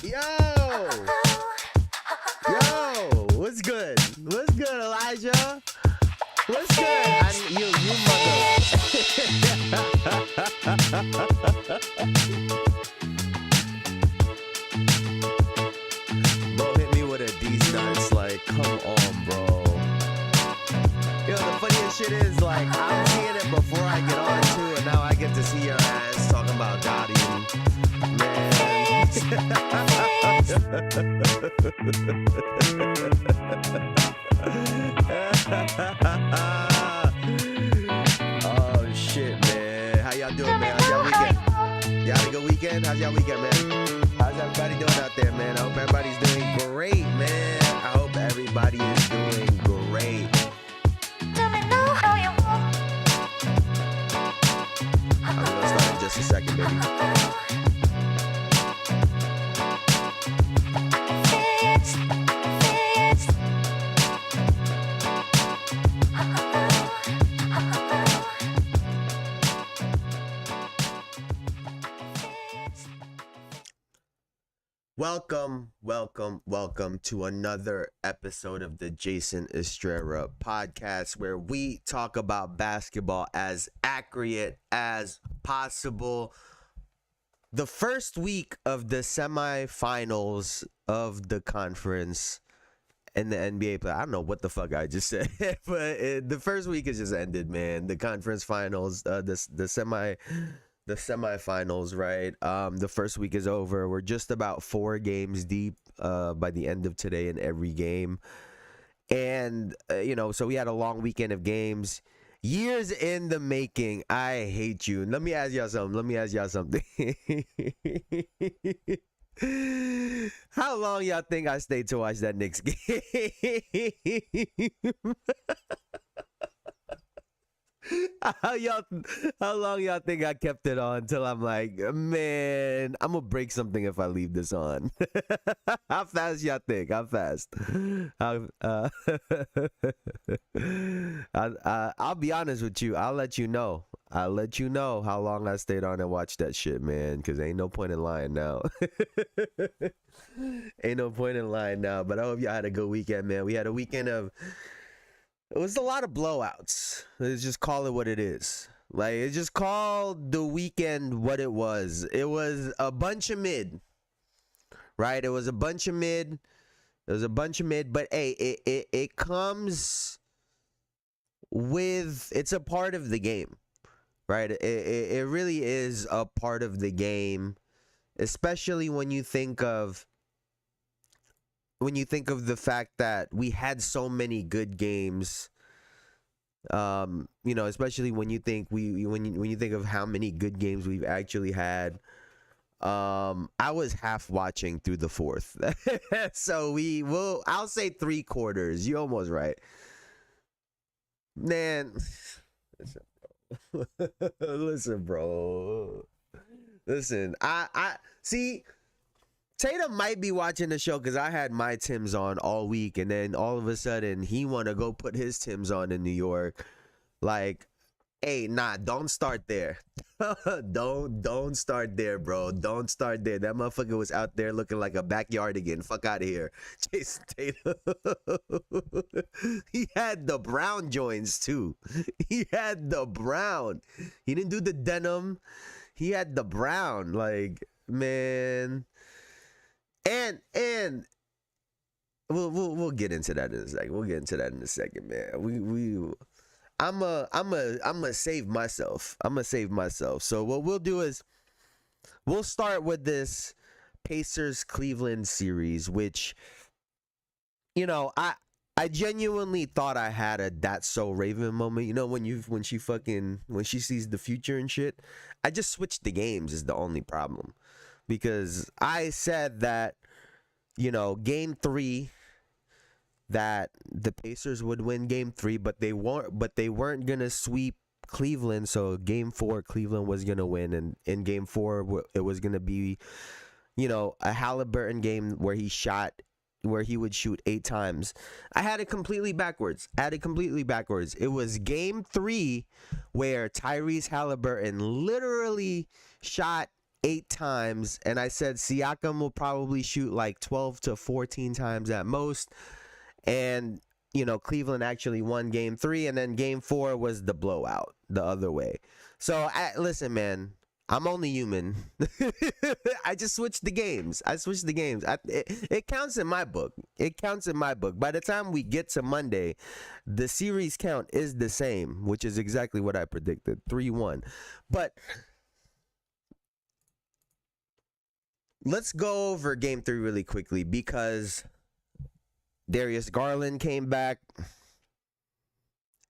Yo! Yo! What's good? What's good, Elijah? What's good? You mother. Bro, hit me with a D's nuts. Like, come on, bro. Yo, the funniest shit is, like, I'm seeing it before I get on to it. Now I get to see your ass talking about Gotti. Man. Oh shit, man. How y'all doing, man? How's y'all weekend? Y'all had a good weekend? How's y'all weekend, man? How's everybody doing out there, man? I hope everybody's doing great, man. I hope everybody is doing great. I'm gonna start in just a second, baby. Welcome to another episode of the Jayson Estrera podcast, where we talk about basketball as accurate as possible. The first week of the semifinals of the conference in the NBA play. I don't know what the fuck I just said, but the first week has just ended, man. The conference finals, the semifinals, right? The first week is over. We're just about 4 games deep by the end of today in every game. And, so we had a long weekend of games. Years in the making. I hate you. Let me ask y'all something. How long y'all think I stayed to watch that Knicks game? How long y'all think I kept it on till I'm like, man, I'm gonna break something if I leave this on? How fast y'all think? How fast? I'll be honest with you. I'll let you know how long I stayed on and watched that shit, man, because ain't no point in lying now. Ain't no point in lying now. But I hope y'all had a good weekend, man. We had a weekend of... It was a lot of blowouts. Let's just call it what it is. Like, it just called the weekend what it was. It was a bunch of mid, right? It was a bunch of mid. But hey, it comes with, it's a part of the game, right? It really is a part of the game, especially when you think of the fact that we had so many good games Especially when you think when you think of how many good games we've actually had. I was half watching through the fourth. So I'll say 3/4. You almost right. Man, listen, bro. Listen, I see Tatum might be watching the show because I had my Tims on all week, and then all of a sudden he want to go put his Tims on in New York. Like, hey, nah, don't start there. don't start there, bro. Don't start there. That motherfucker was out there looking like a backyard again. Fuck out of here. Jayson Tatum. He had the brown joints too. He had the brown. He didn't do the denim. He had the brown. Like, man. And we'll get into that in a second. We'll get into that in a second, man. I'm gonna save myself. So what we'll do is we'll start with this Pacers Cleveland series, which I genuinely thought I had a "that's so Raven" moment. When she sees the future and shit. I just switched the games is the only problem, because I said that game 3, that the Pacers would win game 3, but they weren't gonna sweep Cleveland. So game 4, Cleveland was gonna win, and in game 4, it was gonna be, a Halliburton game where he would shoot 8 times. I had it completely backwards. It was game 3 where Tyrese Halliburton literally shot 8 times, and I said Siakam will probably shoot like 12 to 14 times at most. And Cleveland actually won game 3, and then game 4 was the blowout the other way. So listen, man, I'm only human. I just switched the games. It counts in my book. By the time we get to Monday, the series count is the same, which is exactly what I predicted, 3-1. But let's go over game 3 really quickly, because Darius Garland came back,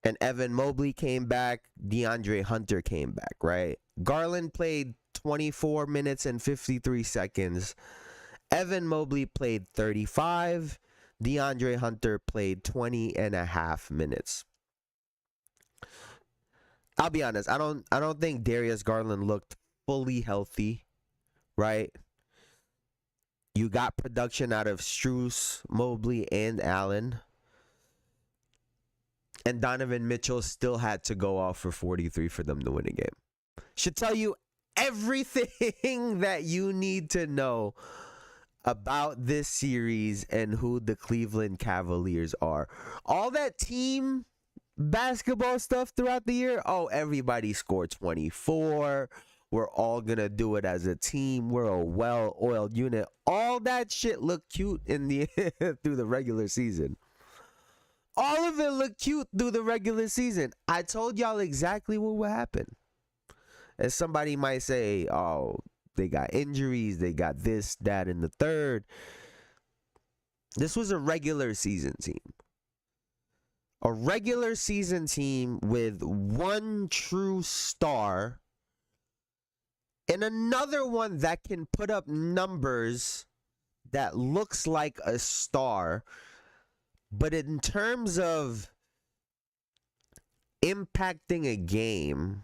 and Evan Mobley came back. DeAndre Hunter came back, right? Garland played 24 minutes and 53 seconds. Evan Mobley played 35. DeAndre Hunter played 20 and a half minutes. I'll be honest, I don't think Darius Garland looked fully healthy, right? You got production out of Strus, Mobley, and Allen. And Donovan Mitchell still had to go off for 43 for them to win a game. Should tell you everything that you need to know about this series and who the Cleveland Cavaliers are. All that team basketball stuff throughout the year. Oh, everybody scored 24. We're all going to do it as a team. We're a well-oiled unit. All that shit looked cute in the through the regular season. All of it looked cute through the regular season. I told y'all exactly what would happen. And somebody might say, oh, they got injuries. They got this, that, and the third. This was a regular season team. A regular season team with one true star and another one that can put up numbers that looks like a star. But in terms of impacting a game,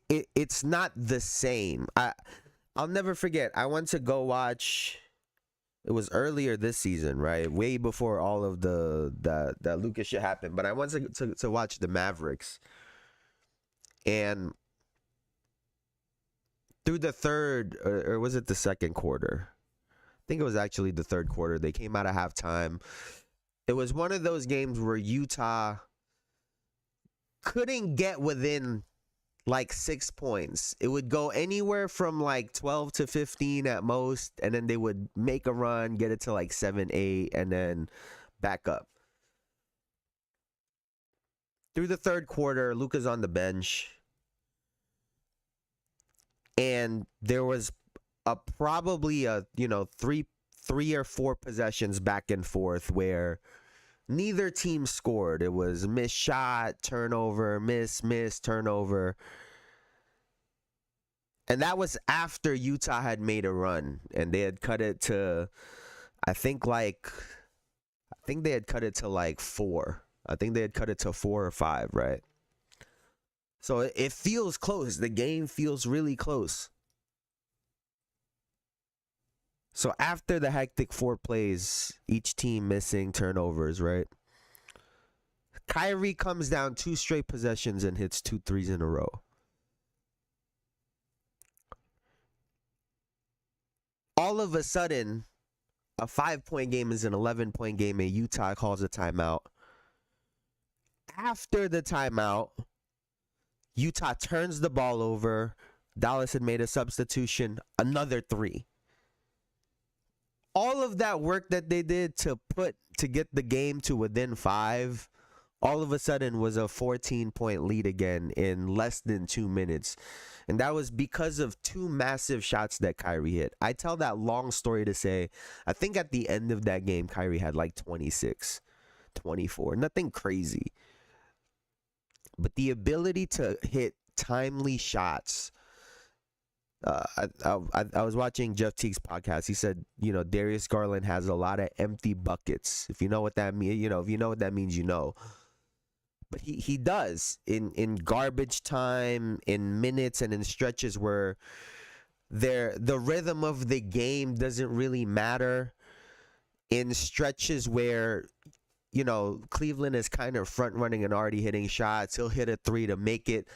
it's not the same. I'll never forget. I went to go watch. It was earlier this season, right? Way before all of that Lucas shit happened. But I went to watch the Mavericks. And through the third, or was it the second quarter? I think it was actually the third quarter. They came out of halftime. It was one of those games where Utah couldn't get within like 6 points. It would go anywhere from like 12 to 15 at most, and then they would make a run, get it to like 7, 8, and then back up. Through the third quarter, Luka's on the bench. And there was probably three or four possessions back and forth where neither team scored. It was miss shot, turnover, miss, turnover. And that was after Utah had made a run and they had cut it to, I think they had cut it to like 4. I think they had cut it to 4 or 5, right? So it feels close. The game feels really close. So after the hectic 4 plays, each team missing turnovers, right? Kyrie comes down 2 straight possessions and hits 2 threes in a row. All of a sudden, a 5-point game is an 11-point game and Utah calls a timeout. After the timeout, Utah turns the ball over. Dallas had made a substitution, another 3. All of that work that they did to get the game to within 5, all of a sudden was a 14-point lead again in less than 2 minutes. And that was because of 2 massive shots that Kyrie hit. I tell that long story to say, I think at the end of that game, Kyrie had like 26, 24, nothing crazy. But the ability to hit timely shots. I was watching Jeff Teague's podcast. He said, Darius Garland has a lot of empty buckets. If you know what that means, if you know what that means, But he does in garbage time, in minutes, and in stretches where the rhythm of the game doesn't really matter. In stretches where Cleveland is kind of front running and already hitting shots, he'll hit a 3 to make it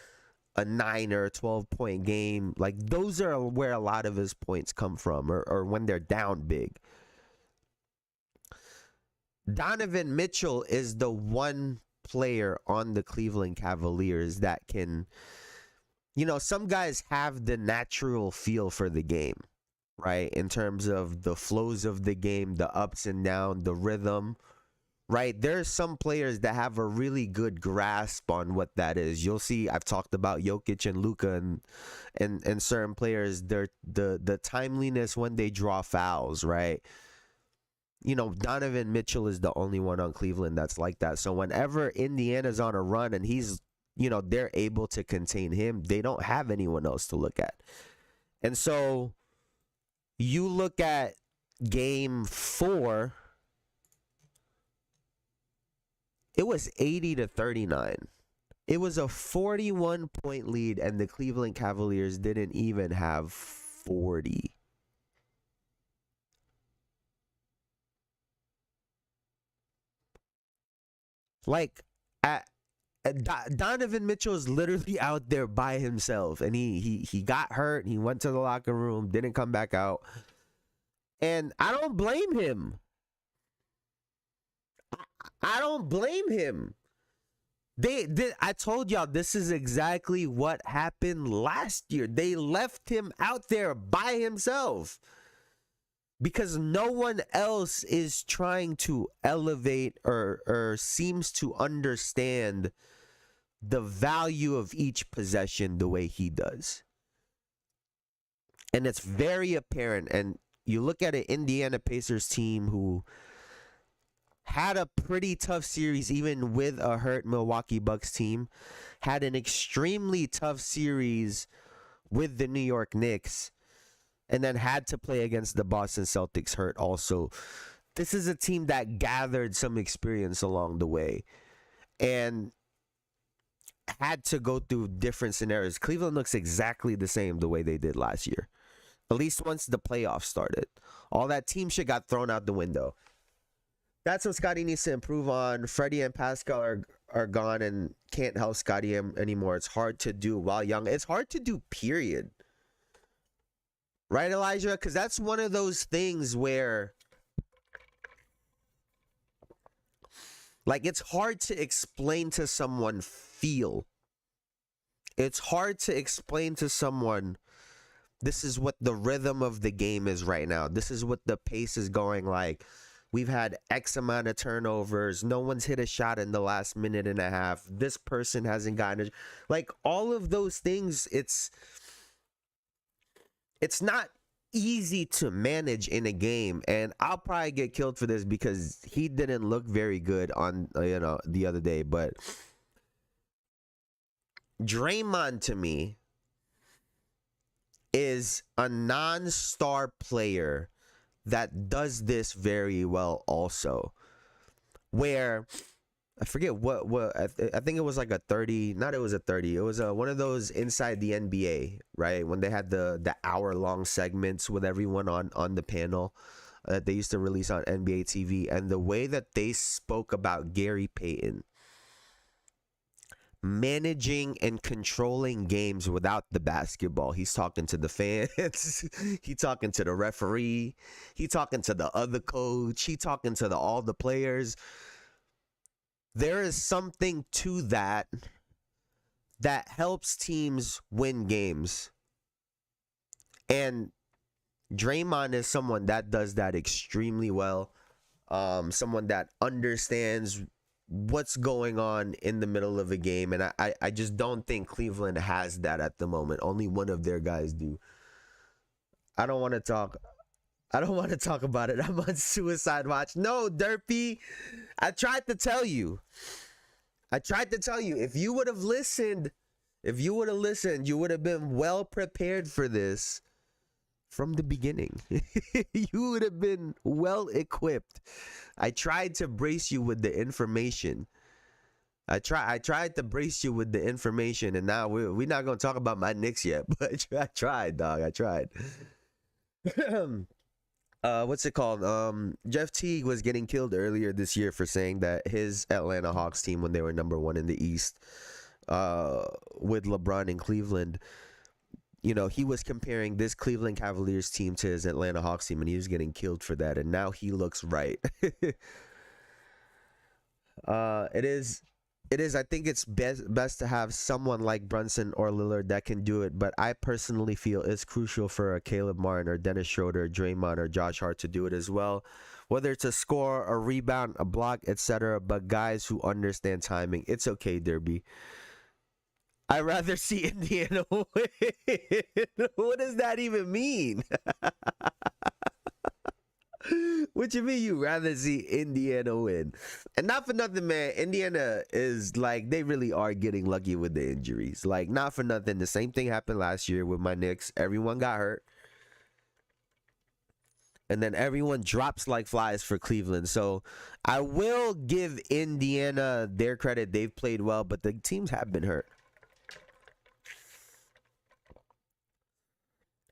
a 9 or a 12-point game. Like, those are where a lot of his points come from, or when they're down big. Donovan Mitchell is the one player on the Cleveland Cavaliers that can, some guys have the natural feel for the game, right? In terms of the flows of the game, the ups and downs, the rhythm, right? There's some players that have a really good grasp on what that is. You'll see, I've talked about Jokic and Luka and certain players, the timeliness when they draw fouls, right? Donovan Mitchell is the only one on Cleveland that's like that. So whenever Indiana's on a run and he's, they're able to contain him, they don't have anyone else to look at. And so you look at game 4, it was 80-39. It was a 41-point lead and the Cleveland Cavaliers didn't even have 40. Like, Donovan Mitchell is literally out there by himself, and he got hurt. He went to the locker room, didn't come back out, and I don't blame him. I don't blame him. I told y'all this is exactly what happened last year. They left him out there by himself because no one else is trying to elevate or seems to understand the value of each possession the way he does. And it's very apparent. And you look at an Indiana Pacers team who had a pretty tough series even with a hurt Milwaukee Bucks team, had an extremely tough series with the New York Knicks, and then had to play against the Boston Celtics hurt also. This is a team that gathered some experience along the way and had to go through different scenarios. Cleveland looks exactly the same the way they did last year, at least once the playoffs started. All that team shit got thrown out the window. That's what Scottie needs to improve on. Freddie and Pascal are gone and can't help Scottie anymore. It's hard to do while young. It's hard to do, period. Right, Elijah? Because that's one of those things where, like, it's hard to explain to someone feel. It's hard to explain to someone, this is what the rhythm of the game is right now. This is what the pace is going like. We've had X amount of turnovers. No one's hit a shot in the last minute and a half. This person hasn't gotten it. Like, all of those things, it's not easy to manage in a game. And I'll probably get killed for this because he didn't look very good on the other day. But Draymond to me is a non-star player that does this very well also, where I forget what I think it was like a 30, not it was a 30, it was one of those inside the NBA, right, when they had the hour long segments with everyone on the panel that they used to release on NBA TV, and the way that they spoke about Gary Payton managing and controlling games without the basketball. He's talking to the fans. He talking to the referee. He talking to the other coach. He talking to all the players. There is something to that helps teams win games. And Draymond is someone that does that extremely well. Someone that understands what's going on in the middle of a game, and I just don't think Cleveland has that at the moment. Only one of their guys do. I don't want to talk about it. I'm on suicide watch. No, Derpy. I tried to tell you. If you would have listened, you would have been well prepared for this from the beginning. You would have been well equipped. I tried to brace you with the information. I tried to brace you with the information, and now we're not gonna talk about my Knicks yet. But I tried, dog. I tried. What's it called? Jeff Teague was getting killed earlier this year for saying that his Atlanta Hawks team, when they were number 1 in the East, with LeBron in Cleveland, he was comparing this Cleveland Cavaliers team to his Atlanta Hawks team, and he was getting killed for that. And now he looks right. It is. I think it's best to have someone like Brunson or Lillard that can do it. But I personally feel it's crucial for a Caleb Martin or Dennis Schroeder, Draymond or Josh Hart to do it as well. Whether it's a score, a rebound, a block, etc. But guys who understand timing. It's okay, Derby. I'd rather see Indiana win. What does that even mean? What you mean you rather see Indiana win? And not for nothing, man. Indiana is like, they really are getting lucky with the injuries. Like, not for nothing. The same thing happened last year with my Knicks. Everyone got hurt. And then everyone drops like flies for Cleveland. So I will give Indiana their credit. They've played well, but the teams have been hurt.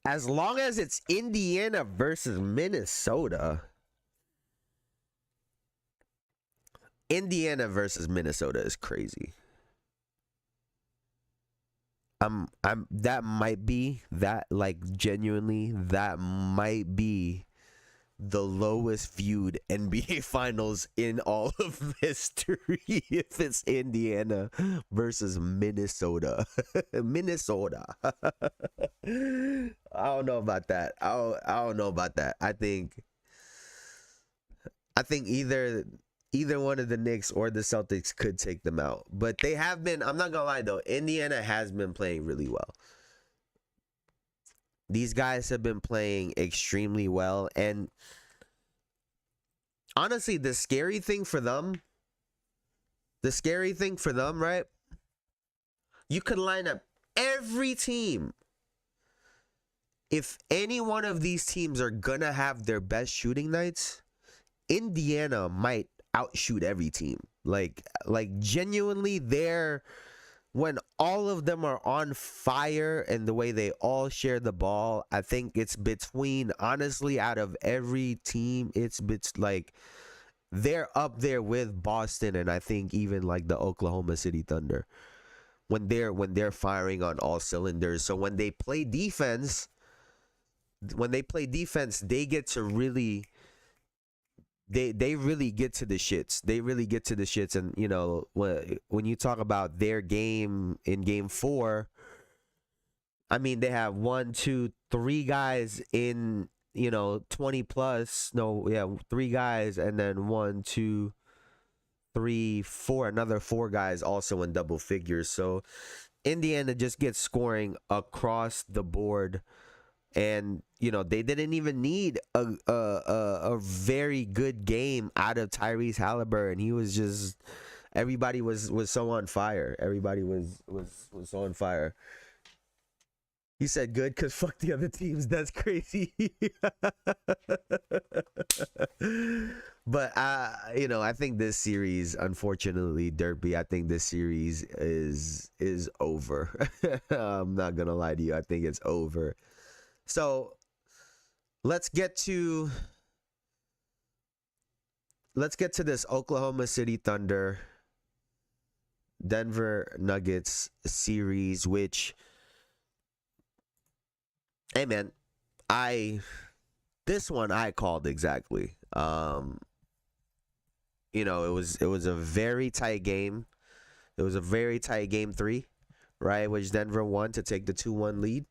As long as it's Indiana versus Minnesota. Indiana versus Minnesota is crazy. That might be genuinely, that might be the lowest viewed NBA finals in all of history if it's Indiana versus Minnesota. Minnesota. I don't know about that. I don't know about that. I think either one of the Knicks or the Celtics could take them out. But they have been, I'm not gonna lie though, Indiana has been playing really well. These guys have been playing extremely well, and honestly, the scary thing for them, right? You could line up every team. If any one of these teams are gonna have their best shooting nights, Indiana might outshoot every team. Like genuinely, when all of them are on fire and the way they all share the ball, I think it's between, honestly, out of every team, it's like they're up there with Boston and I think even like the Oklahoma City Thunder when they're firing on all cylinders. So when they play defense, they get to really they really get to the shits. They really get to the shits. And, when you talk about their game in game 4, I mean, they have 1, 2, 3 guys in, 20 plus. No, yeah, 3 guys. And then 1, 2, 3, 4, another 4 guys also in double figures. So Indiana just gets scoring across the board. And they didn't even need a very good game out of Tyrese Halliburton. He was just, everybody was so on fire. Everybody was so on fire. He said good because fuck the other teams. That's crazy. But I think this series, unfortunately, Derpy, I think this series is over. I'm not gonna lie to you. I think it's over. So let's get to this Oklahoma City Thunder Denver Nuggets series, which, hey man, this one I called exactly. It was a very tight game. It was a very tight game 3, right? Which Denver won to take the 2-1 lead.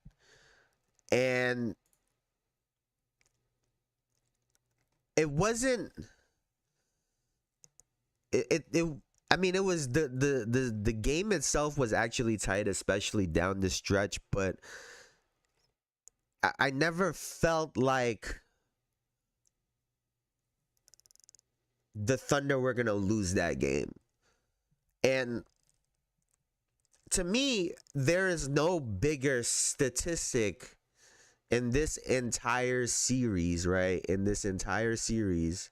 And it wasn't I mean, it was the game itself was actually tight, especially down the stretch, but I never felt like the Thunder were going to lose that game. And to me, there is no bigger statistic in this entire series, right? In this entire series,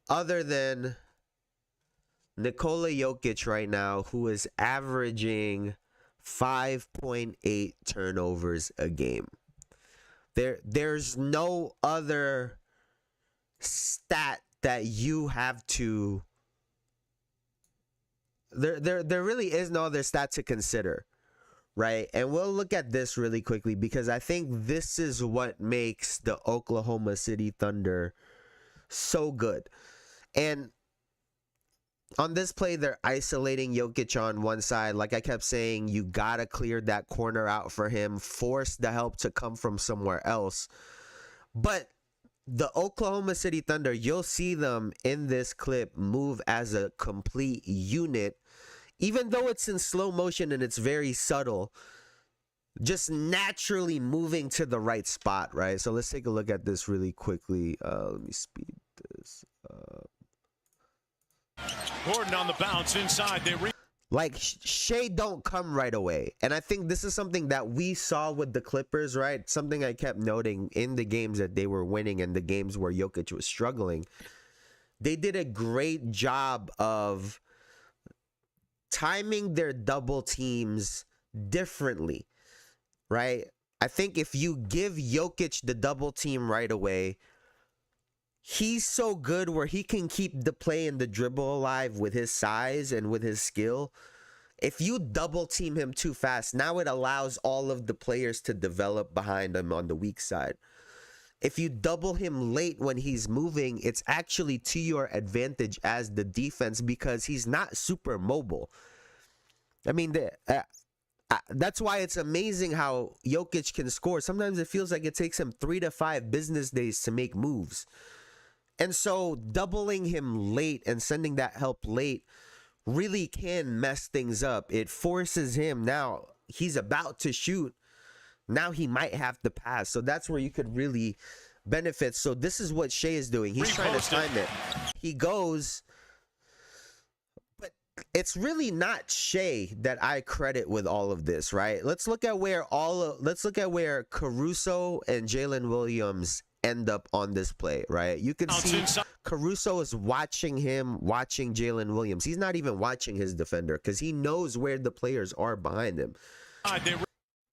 other than Nikola Jokic right now, who is averaging 5.8 turnovers a game. There's no other stat that you have to. There really is no other stat to consider, right? And we'll look at this really quickly because I think this is what makes the Oklahoma City Thunder so good. And on this play, they're isolating Jokic on one side. Like I kept saying, you gotta clear that corner out for him, force the help to come from somewhere else. But the Oklahoma City Thunder, you'll see them in this clip move as a complete unit, even though it's in slow motion and it's very subtle, just naturally moving to the right spot, right? So let's take a look at this really quickly. Let me speed this up. Gordon on the bounce inside. Like Shea don't come right away. And I think this is something that we saw with the Clippers, right? Something I kept noting in the games that they were winning and the games where Jokic was struggling. They did a great job of timing their double teams differently, right? I think if you give Jokic the double team right away, he's so good where he can keep the play and the dribble alive with his size and with his skill. If you double team him too fast, now it allows all of the players to develop behind him on the weak side. If you double him late when he's moving, it's actually to your advantage as the defense because he's not super mobile. I mean, that's why it's amazing how Jokic can score. Sometimes it feels like it takes him 3 to 5 business days to make moves. And so doubling him late and sending that help late really can mess things up. It forces him. Now he's about to shoot. Now he might have to pass. So that's where you could really benefit. So this is what Shea is doing. He's trying to time it. He goes, but it's really not Shea that I credit with all of this, right? Let's look at where Caruso and Jalen Williams end up on this play, right? You can see Caruso is watching Jalen Williams. He's not even watching his defender because he knows where the players are behind him.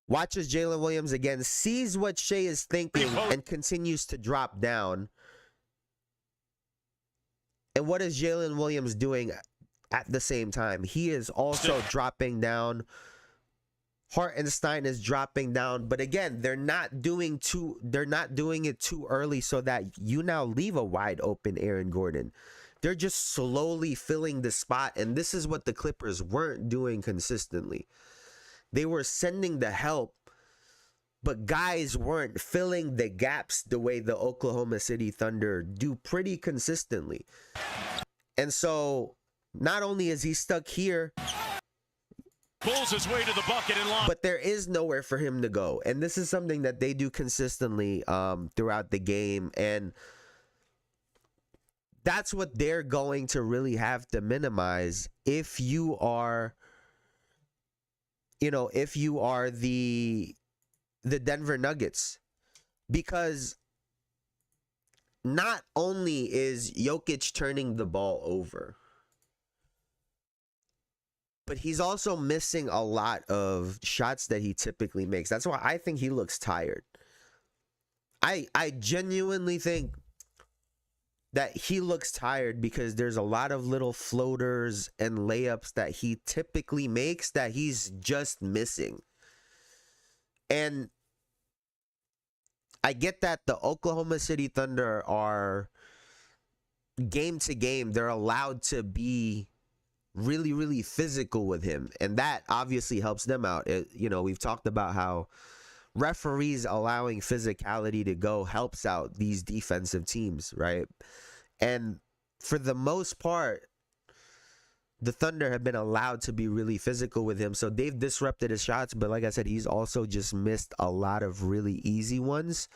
Watches Jalen Williams again, sees what Shea is thinking, and continues to drop down. And what is Jalen Williams doing at the same time? He is also dropping down. Hartenstein is dropping down, but again, they're not doing it too early so that you now leave a wide open Aaron Gordon. They're just slowly filling the spot, and this is what the Clippers weren't doing consistently. They were sending the help, but guys weren't filling the gaps the way the Oklahoma City Thunder do pretty consistently. And so not only is he stuck here, Pulls his way to the bucket and line. But there is nowhere for him to go. And this is something that they do consistently throughout the game. And that's what they're going to really have to minimize if you are, if you are the Denver Nuggets. Because not only is Jokic turning the ball over, but he's also missing a lot of shots that he typically makes. That's why I think he looks tired. I genuinely think that he looks tired because there's a lot of little floaters and layups that he typically makes that he's just missing. And I get that the Oklahoma City Thunder are game to game, they're allowed to be really, really physical with him. And that obviously helps them out. We've talked about how referees allowing physicality to go helps out these defensive teams, right? And for the most part, the Thunder have been allowed to be really physical with him. So they've disrupted his shots. But like I said, he's also just missed a lot of really easy ones.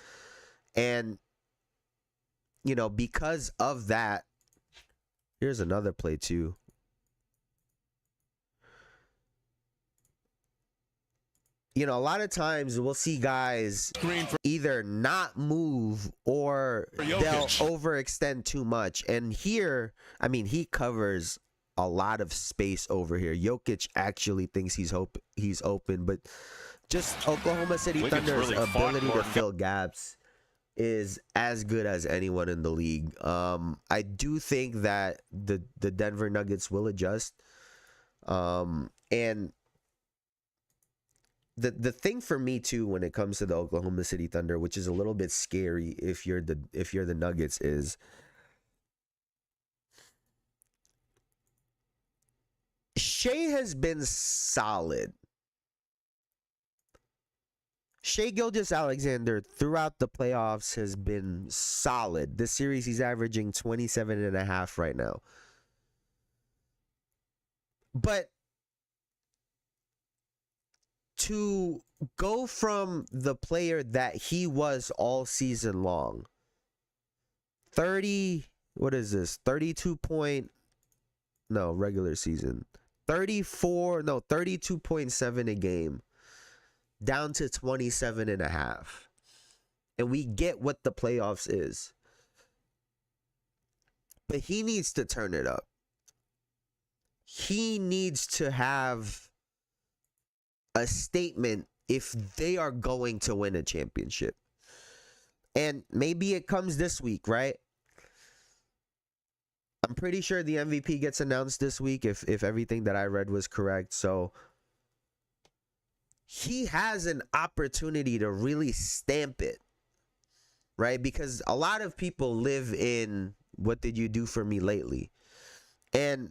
And, because of that, here's another play too. A lot of times we'll see guys either not move or they'll overextend too much. And here, he covers a lot of space over here. Jokic actually thinks he's open, but just Oklahoma City Thunder's ability to fill gaps is as good as anyone in the league. I do think that the Denver Nuggets will adjust. And the thing for me too when it comes to the Oklahoma City Thunder, which is a little bit scary if you're the Nuggets, is Shai has been solid. Shai Gilgeous-Alexander throughout the playoffs has been solid. This series he's averaging 27.5 right now. But to go from the player that he was all season long, 32.7 a game, down to 27.5. And we get what the playoffs is. But he needs to turn it up. He needs to have a statement if they are going to win a championship. And maybe it comes this week, right? I'm pretty sure the MVP gets announced this week if everything that I read was correct. So he has an opportunity to really stamp it, right? Because a lot of people live in what did you do for me lately? And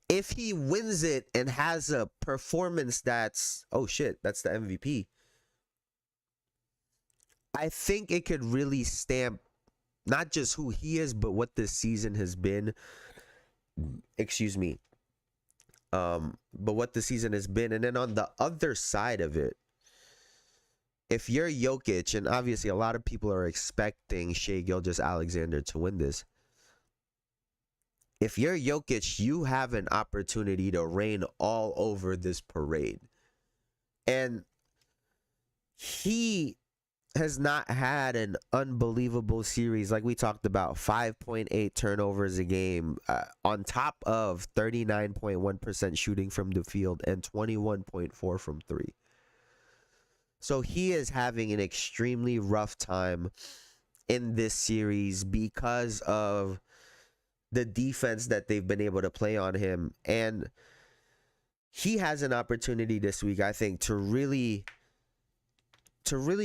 if he wins it and has a performance that's, oh shit, that's the MVP, I think it could really stamp not just who he is, but what this season has been. But what the season has been. And then on the other side of it, if you're Jokic, and obviously a lot of people are expecting Shai Gilgeous-Alexander to win this, if you're Jokic, you have an opportunity to reign all over this parade. And he has not had an unbelievable series like we talked about, 5.8 turnovers a game, on top of 39.1% shooting from the field and 21.4 from three. So he is having an extremely rough time in this series because of the defense that they've been able to play on him. And he has an opportunity this week, I think, to really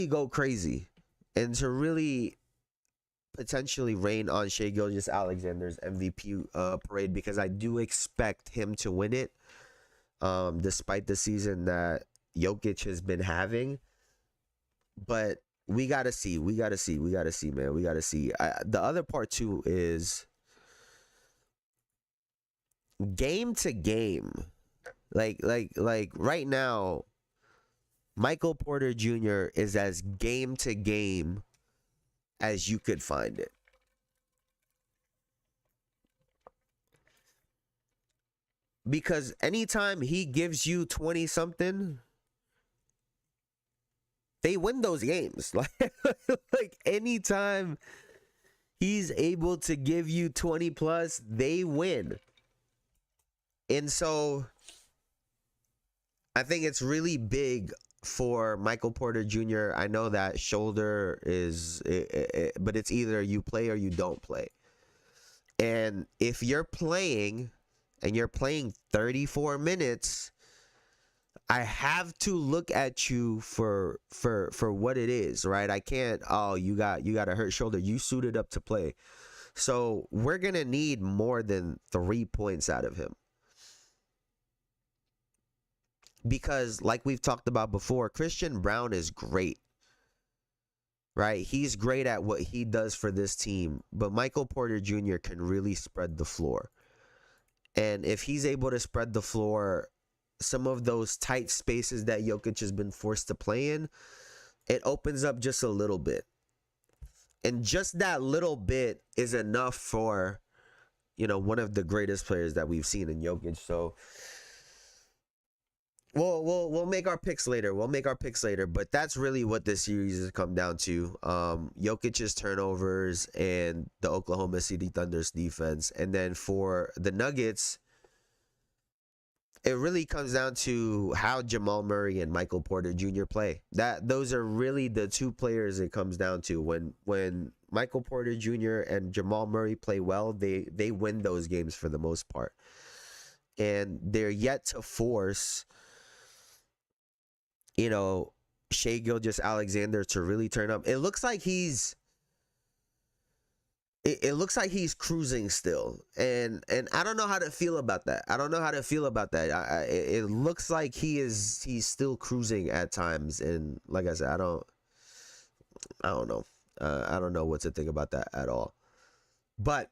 go crazy and to really potentially reign on Shai Gilgeous-Alexander's MVP parade, because I do expect him to win it, despite the season that Jokic has been having. But we gotta see, man. We gotta see. The other part too is game to game, like right now, Michael Porter Jr. is as game to game as you could find it. Because anytime he gives you 20 something, they win those games. Like anytime he's able to give you 20 plus, they win. And so I think it's really big for Michael Porter Jr. I know that shoulder is, but it's either you play or you don't play. And if you're playing and you're playing 34 minutes, I have to look at you for what it is, right? I can't, oh, you got a hurt shoulder. You suited up to play. So we're going to need more than 3 points out of him. Because like we've talked about before, Christian Braun is great, right? He's great at what he does for this team. But Michael Porter Jr. can really spread the floor. And if he's able to spread the floor, some of those tight spaces that Jokic has been forced to play in, it opens up just a little bit. And just that little bit is enough for, one of the greatest players that we've seen in Jokic. So we'll make our picks later. But that's really what this series has come down to. Jokic's turnovers and the Oklahoma City Thunder's defense. And then for the Nuggets, it really comes down to how Jamal Murray and Michael Porter Jr. play. Those are really the two players it comes down to. When Michael Porter Jr. and Jamal Murray play well, they win those games for the most part. And they're yet to force Shai Gilgeous-Alexander to really turn up. It looks like he's cruising still, and I don't know how to feel about that. It looks like he's still cruising at times, and like I said, I don't know. I don't know what to think about that at all. But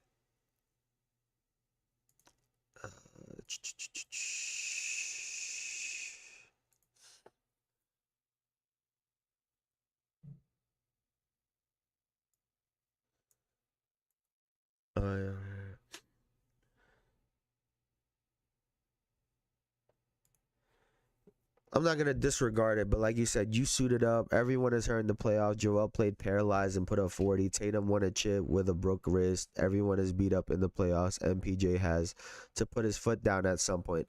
I'm not going to disregard it, but like you said, you suited up. Everyone is hurt in the playoffs. Joel played paralyzed and put up 40. Tatum won a chip with a broke wrist. Everyone is beat up in the playoffs. MPJ has to put his foot down at some point.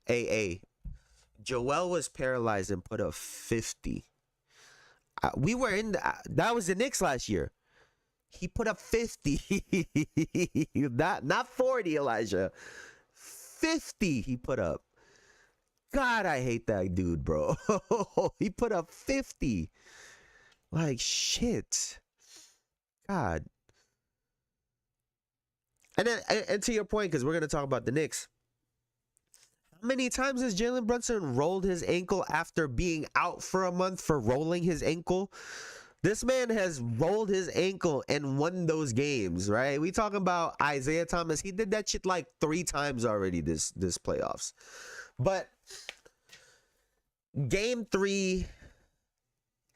Joel was paralyzed and put up 50. We were in that was the Knicks last year. He put up 50. not 40, Elijah. 50 he put up. God, I hate that dude, bro. He put up 50. Like, shit. God. And to your point, because we're going to talk about the Knicks. How many times has Jalen Brunson rolled his ankle after being out for a month for rolling his ankle? This man has rolled his ankle and won those games, right? We talking about Isaiah Thomas. He did that shit like 3 times already this playoffs. But game 3,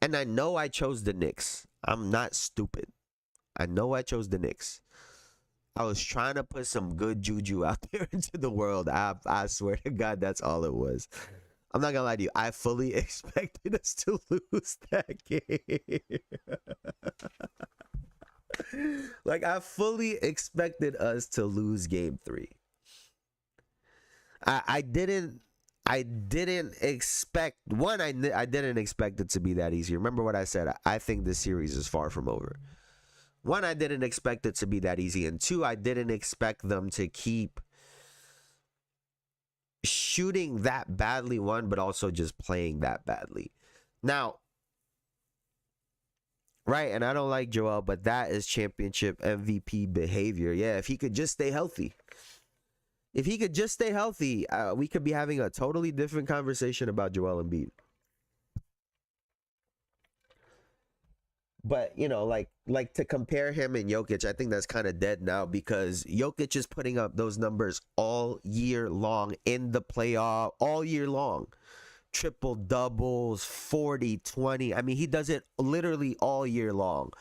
and I know I chose the Knicks. I'm not stupid. I know I chose the Knicks. I was trying to put some good juju out there into the world. I swear to God, that's all it was. I'm not gonna lie to you. I fully expected us to lose that game. Like, I fully expected us to lose game 3. I didn't expect I didn't expect it to be that easy. Remember what I said? I think this series is far from over. 1, I didn't expect it to be that easy, and 2, I didn't expect them to keep shooting that badly, 1, but also just playing that badly. Now, right, and I don't like Joel, but that is championship MVP behavior. Yeah, if he could just stay healthy. We could be having a totally different conversation about Joel Embiid. But like to compare him and Jokic, I think that's kind of dead now because Jokic is putting up those numbers all year long in the playoff, all year long. Triple doubles, 40, 20. I mean, he does it literally all year long.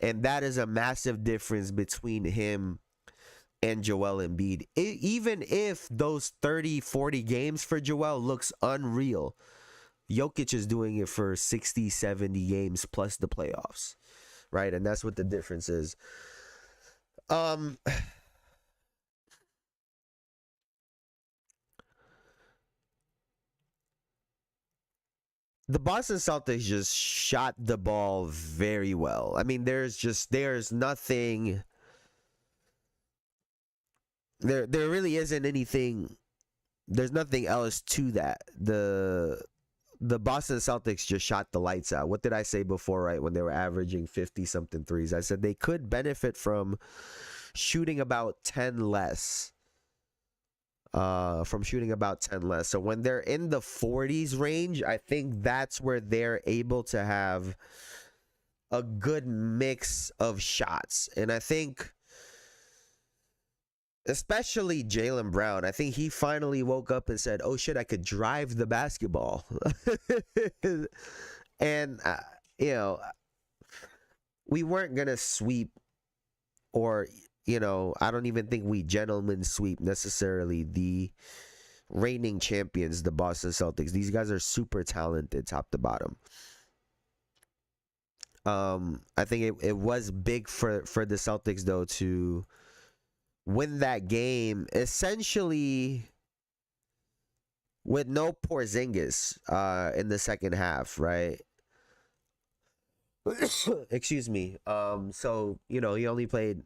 And that is a massive difference between him and Joel Embiid. Even if those 30, 40 games for Joel looks unreal, Jokic is doing it for 60, 70 games plus the playoffs, right? And that's what the difference is. The Boston Celtics just shot the ball very well. I mean, there's nothing. There really isn't anything. There's nothing else to that. The Boston Celtics just shot the lights out. What did I say before, right? When they were averaging 50 something threes, I said they could benefit from shooting about 10 less. So when they're in the 40s range, I think that's where they're able to have a good mix of shots. And I think especially Jaylen Brown, I think he finally woke up and said, oh shit, I could drive the basketball. And we weren't gonna sweep, or I don't even think we gentlemen sweep necessarily the reigning champions, the Boston Celtics. These guys are super talented top to bottom. I think it was big for the Celtics though to win that game essentially with no Porzingis in the second half, right? Excuse me. So he only played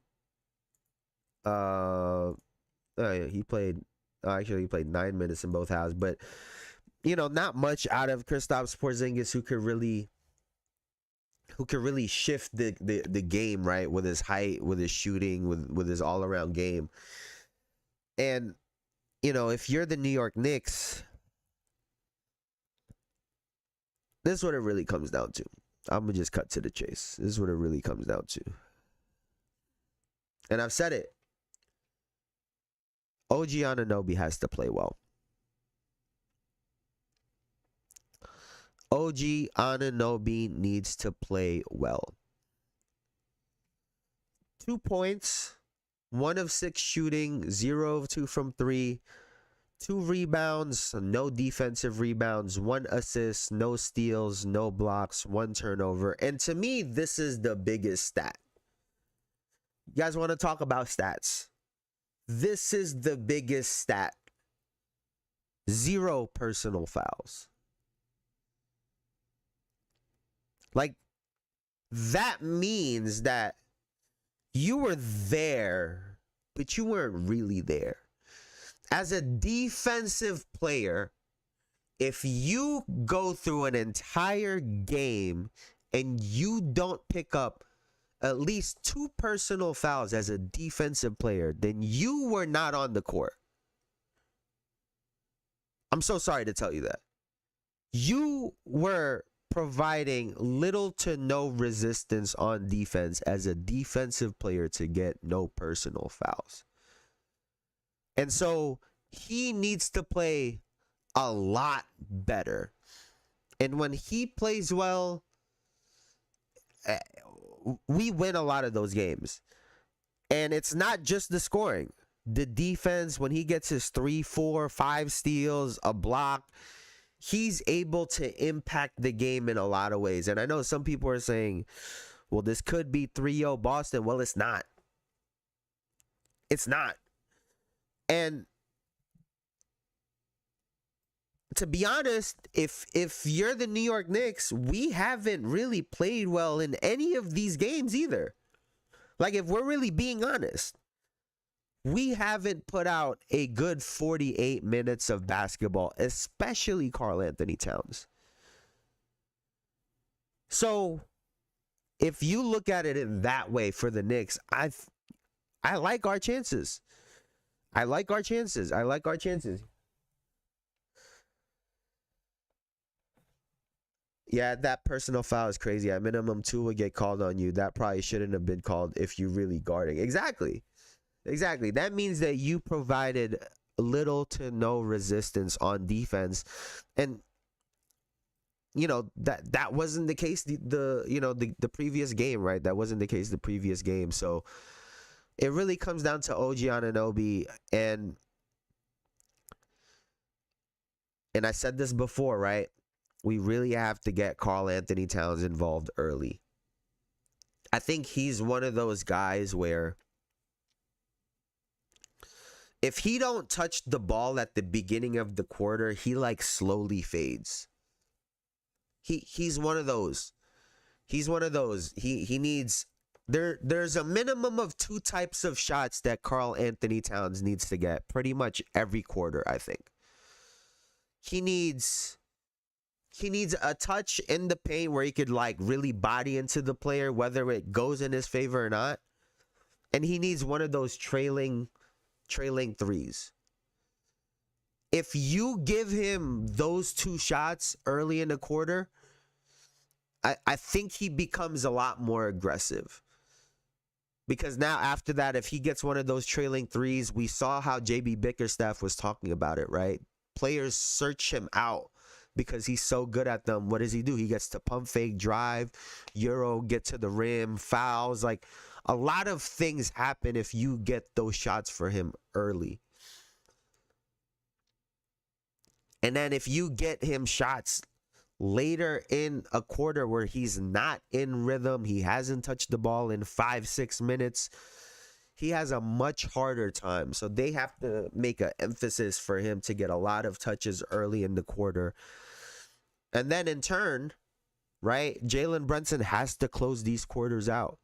he played 9 minutes in both halves, but not much out of Kristaps Porzingis, who could really shift the game, right, with his height, with his shooting, with his all-around game. And if you're the New York Knicks, this is what it really comes down to. I'm gonna just cut to the chase. This is what it really comes down to. And I've said it. OG Anunoby has to play well. OG Anunoby needs to play well. 2 points, 1 of 6 shooting, 0 of 2 from 3, 2 rebounds, no defensive rebounds, 1 assist, no steals, no blocks, 1 turnover. And to me, this is the biggest stat. You guys want to talk about stats? This is the biggest stat. 0 personal fouls. Like, that means that you were there, but you weren't really there. As a defensive player, if you go through an entire game and you don't pick up at least 2 personal fouls as a defensive player, then you were not on the court. I'm so sorry to tell you that. You were providing little to no resistance on defense as a defensive player to get no personal fouls. And so he needs to play a lot better. And when he plays well, we win a lot of those games. And it's not just the scoring. The defense, when he gets his 3, 4, 5 steals, a block, he's able to impact the game in a lot of ways. And I know some people are saying, well, this could be 3-0 Boston. Well, it's not. It's not. And to be honest, if you're the New York Knicks, we haven't really played well in any of these games either. Like, if we're really being honest, we haven't put out a good 48 minutes of basketball, especially Karl Anthony Towns. So, if you look at it in that way for the Knicks, I like our chances. I like our chances. Yeah, that personal foul is crazy. At minimum, 2 would get called on you. That probably shouldn't have been called if you really guarding. Exactly. Exactly. That means that you provided little to no resistance on defense. And that wasn't the case the previous game, right? That wasn't the case the previous game. So it really comes down to OG Anunoby, and I said this before, right? We really have to get Karl Anthony Towns involved early. I think he's one of those guys where if he don't touch the ball at the beginning of the quarter, he like slowly fades. He's one of those. He's one of those. He needs there's a minimum of 2 types of shots that Karl Anthony Towns needs to get pretty much every quarter, I think. He needs a touch in the paint where he could like really body into the player, whether it goes in his favor or not. And he needs one of those trailing threes. If you give him those 2 shots early in the quarter, I think he becomes a lot more aggressive. Because now after that, if he gets one of those trailing threes, we saw how JB Bickerstaff was talking about it, right? Players search him out because he's so good at them. What does he do? He gets to pump fake, drive, Euro, get to the rim, fouls. Like a lot of things happen if you get those shots for him early. And then if you get him shots later in a quarter where he's not in rhythm, he hasn't touched the ball in 5-6 minutes, he has a much harder time. So they have to make an emphasis for him to get a lot of touches early in the quarter. And then in turn, right, Jalen Brunson has to close these quarters out.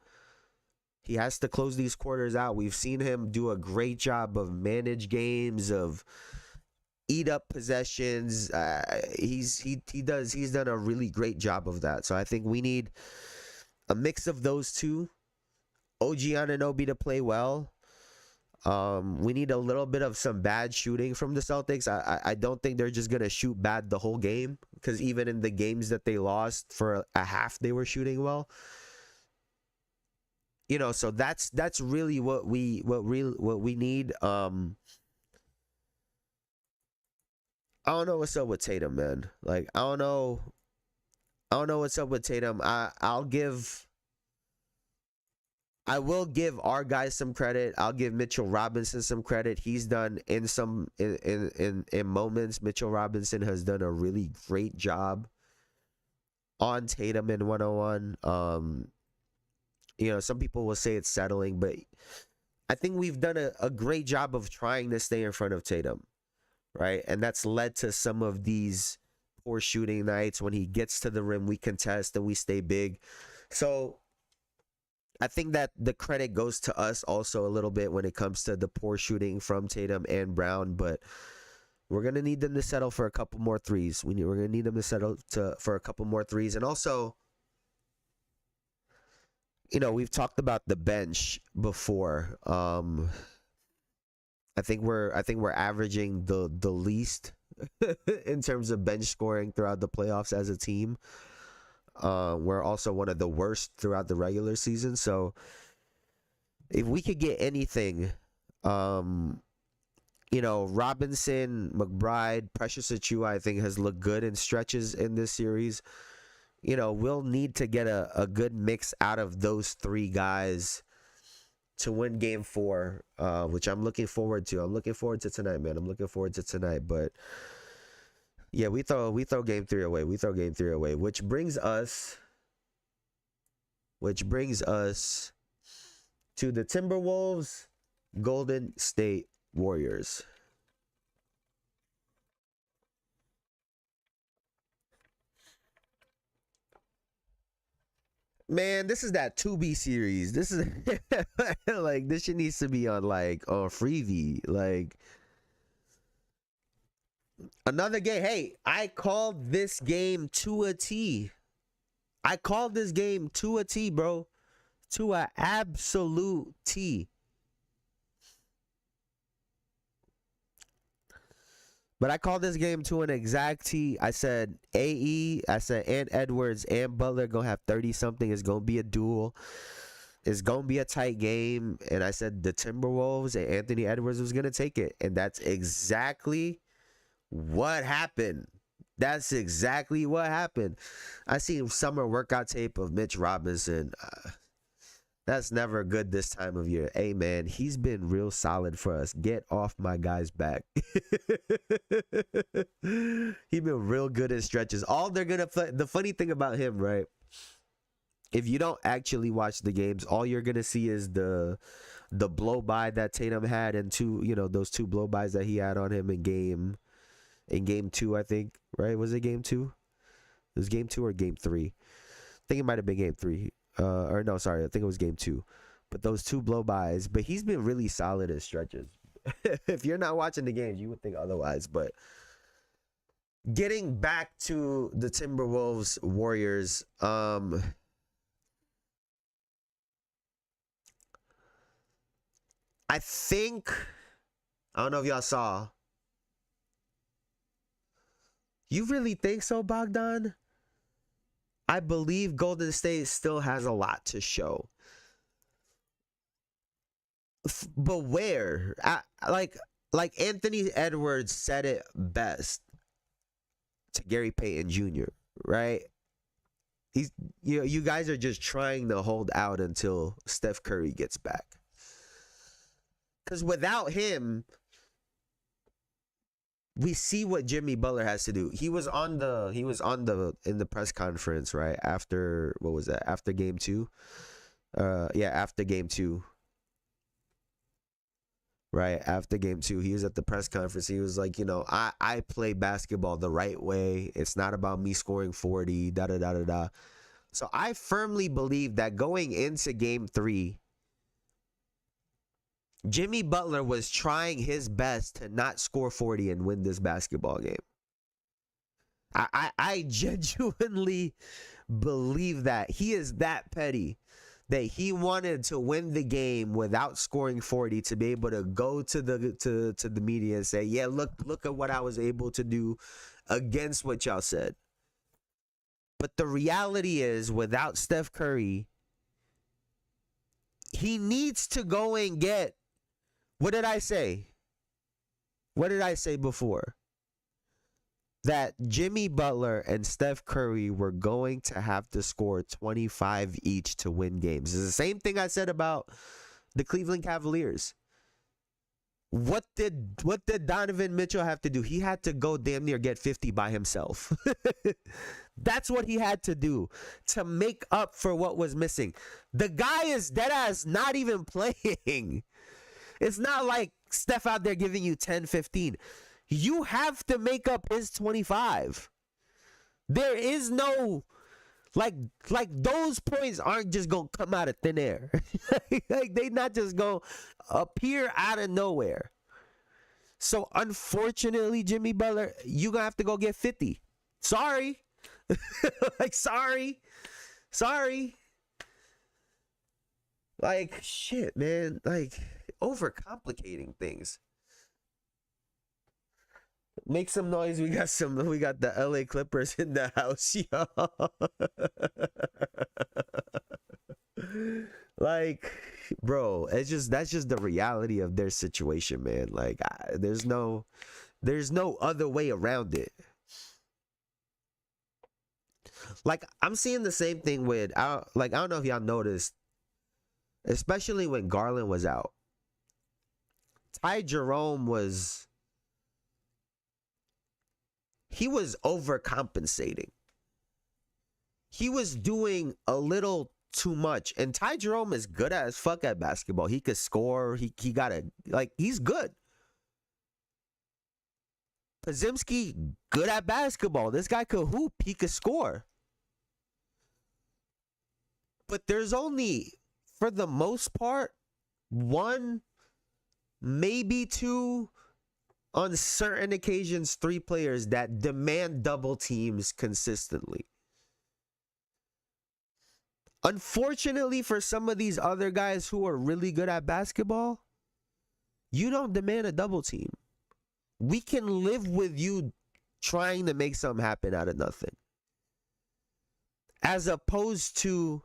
He has to close these quarters out. We've seen him do a great job of manage games, of eat up possessions. He's done a really great job of that. So I think we need a mix of those two. OG Anunoby to play well. We need a little bit of some bad shooting from the Celtics. I don't think they're just gonna shoot bad the whole game, because even in the games that they lost for a half, they were shooting well. So that's really what we need. I don't know what's up with Tatum, man. Like, I don't know what's up with Tatum. I will give our guys some credit. I'll give Mitchell Robinson some credit. He's done in moments. Mitchell Robinson has done a really great job on Tatum in 101. Some people will say it's settling, but I think we've done a great job of trying to stay in front of Tatum. Right, and that's led to some of these poor shooting nights. When he gets to the rim, we contest and we stay big. So I think that the credit goes to us also a little bit when it comes to the poor shooting from Tatum and Brown. But we're gonna need them to settle for a couple more threes. We're gonna need them to settle for a couple more threes, and also, we've talked about the bench before. I think we're averaging the least in terms of bench scoring throughout the playoffs as a team. We're also one of the worst throughout the regular season. So if we could get anything, Robinson, McBride, Precious Achiuwa, I think has looked good in stretches in this series. We'll need to get a good mix out of those 3 guys to win game 4, which I'm looking forward to. I'm looking forward to tonight, man. I'm looking forward to tonight. But yeah, we throw game 3 away. We throw game 3 away, which brings us to the Timberwolves, Golden State Warriors. Man, this is that 2B series. This is like, this shit needs to be on Freevee. Like, another game. Hey, I called this game to a T. I called this game to a T, bro. To an absolute T. But I called this game to an exact T. I said I said and Edwards and Butler going to have 30-something. It's going to be a duel. It's going to be a tight game. And I said the Timberwolves and Anthony Edwards was going to take it. And that's exactly what happened. That's exactly what happened. I seen summer workout tape of Mitch Robinson. That's never good this time of year. Hey, man, he's been real solid for us. Get off my guy's back. He been real good in stretches. The funny thing about him, right? If you don't actually watch the games, all you're gonna see is the blow by that Tatum had and those two blow bys that he had on him in game 2, I think, right? Was it game 2? It was game 2 or game 3? I think it might have been game 3. Or no, sorry, I think it was game 2. But those two blow bys, but he's been really solid in stretches. If you're not watching the games, you would think otherwise. But getting back to the Timberwolves Warriors, I think, I don't know if y'all saw. You really think so, Bogdan? I believe Golden State still has a lot to show. But where? Like Anthony Edwards said it best to Gary Payton Jr., right? You guys are just trying to hold out until Steph Curry gets back. Because without him, we see what Jimmy Butler has to do. He was in the press conference, right? After, what was that? After game 2? After game 2. Right, after game 2, he was at the press conference. He was like, I play basketball the right way. It's not about me scoring 40, da-da-da-da-da. So I firmly believe that going into game 3, Jimmy Butler was trying his best to not score 40 and win this basketball game. I genuinely believe that. He is that petty that he wanted to win the game without scoring 40 to be able to go to the media and say, yeah, look at what I was able to do against what y'all said. But the reality is, without Steph Curry, he needs to go and get, what did I say? What did I say before? That Jimmy Butler and Steph Curry were going to have to score 25 each to win games. It's the same thing I said about the Cleveland Cavaliers. What did Donovan Mitchell have to do? He had to go damn near get 50 by himself. That's what he had to do to make up for what was missing. The guy is deadass not even playing. It's not like Steph out there giving you 10, 15. You have to make up his 25. There is no, like those points aren't just going to come out of thin air. Like they not just going to appear out of nowhere. So unfortunately, Jimmy Butler, you're going to have to go get 50. Sorry. Like, sorry. Like, shit, man. Like, overcomplicating things. Make some noise. We got the LA Clippers in the house, y'all. Like, bro, that's just the reality of their situation, man. Like, there's no other way around it. Like, I'm seeing the same thing with, I don't know if y'all noticed, especially when Garland was out. Ty Jerome was overcompensating. He was doing a little too much. And Ty Jerome is good as fuck at basketball. He could score. He's good. Podziemski, good at basketball. This guy could hoop. He could score. But there's only, for the most part, one, maybe two, on certain occasions, 3 players that demand double teams consistently. Unfortunately, for some of these other guys who are really good at basketball, you don't demand a double team. we can live with you trying to make something happen out of nothing. As opposed to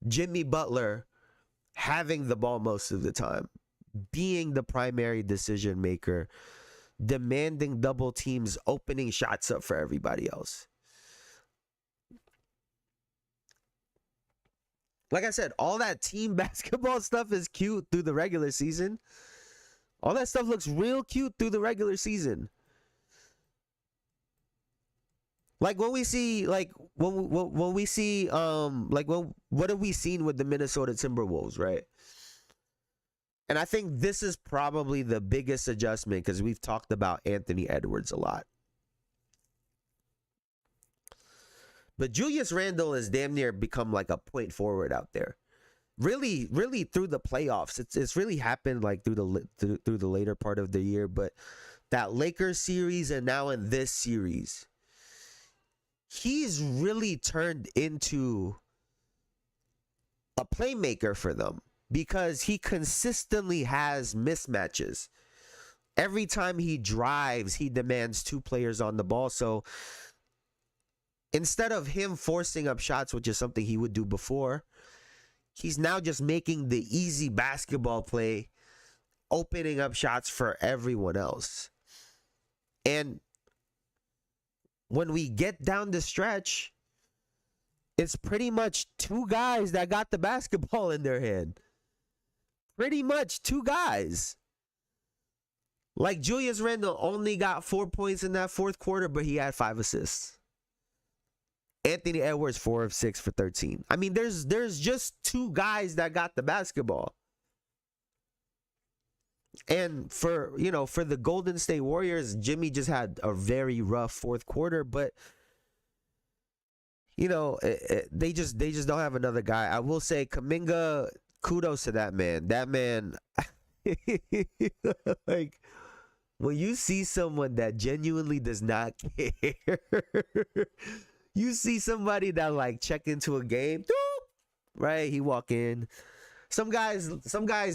Jimmy Butler having the ball most of the time, being the primary decision maker, demanding double teams, opening shots up for everybody else. Like I said, all that team basketball stuff is cute through the regular season. All that stuff looks real cute through the regular season. Like when we see, what have we seen with the Minnesota Timberwolves, right? And I think this is probably the biggest adjustment because we've talked about Anthony Edwards a lot. But Julius Randle has damn near become like a point forward out there. Really, really through the playoffs. It's really happened like through the later part of the year. But that Lakers series and now in this series, he's really turned into a playmaker for them because he consistently has mismatches. Every time he drives, he demands two players on the ball. So instead of him forcing up shots, which is something he would do before, he's now just making the easy basketball play, opening up shots for everyone else. And when we get down the stretch, it's pretty much two guys that got the basketball in their hand. Pretty much two guys. Like Julius Randle only got 4 points in that fourth quarter, but he had 5 assists. Anthony Edwards 4 of 6 for 13. I mean, there's just two guys that got the basketball. And for the Golden State Warriors, Jimmy just had a very rough fourth quarter, but they just don't have another guy. I will say Kuminga, kudos to that man. That man, like, when you see someone that genuinely does not care, you see somebody that like check into a game, right? He walk in. Some guys,